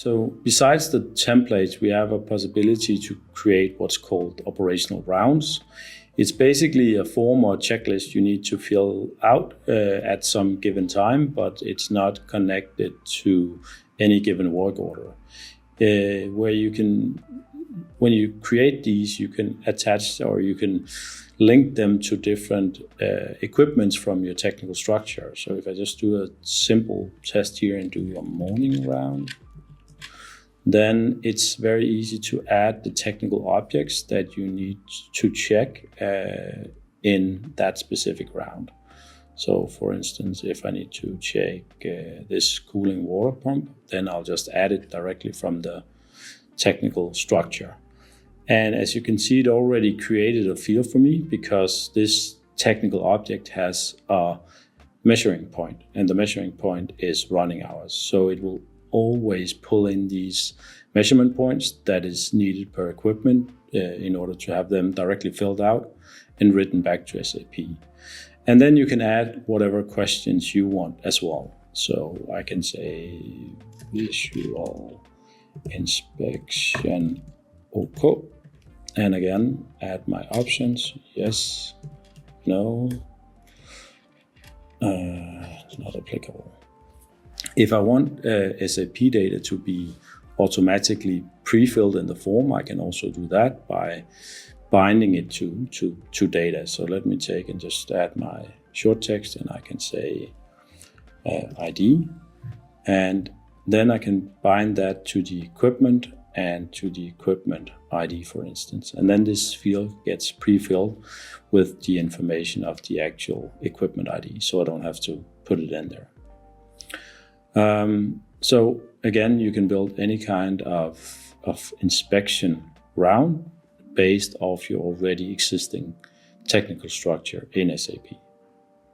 So besides the templates, we have a possibility to create what's called operational rounds. It's basically a form or checklist you need to fill out at some given time, but it's not connected to any given work order. Where you can, when you create these, you can attach or you can link them to different equipments from your technical structure. So if I just do a simple test here and do a morning round, then it's very easy to add the technical objects that you need to check in that specific round. So for instance, if I need to check this cooling water pump, then I'll just add it directly from the technical structure. And as you can see, it already created a field for me because this technical object has a measuring point, and the measuring point is running hours. So it will always pull in these measurement points that is needed per equipment in order to have them directly filled out and written back to SAP. And then you can add whatever questions you want as well. So I can say visual inspection, OK. And again, add my options, yes, no, not applicable. If I want SAP data to be automatically pre-filled in the form, I can also do that by binding it to data. So let me take and just add my short text, and I can say ID, and then I can bind that to the equipment and to the equipment ID, for instance. And then this field gets pre-filled with the information of the actual equipment ID, so I don't have to put it in there. So again, you can build any kind of inspection round based off your already existing technical structure in SAP.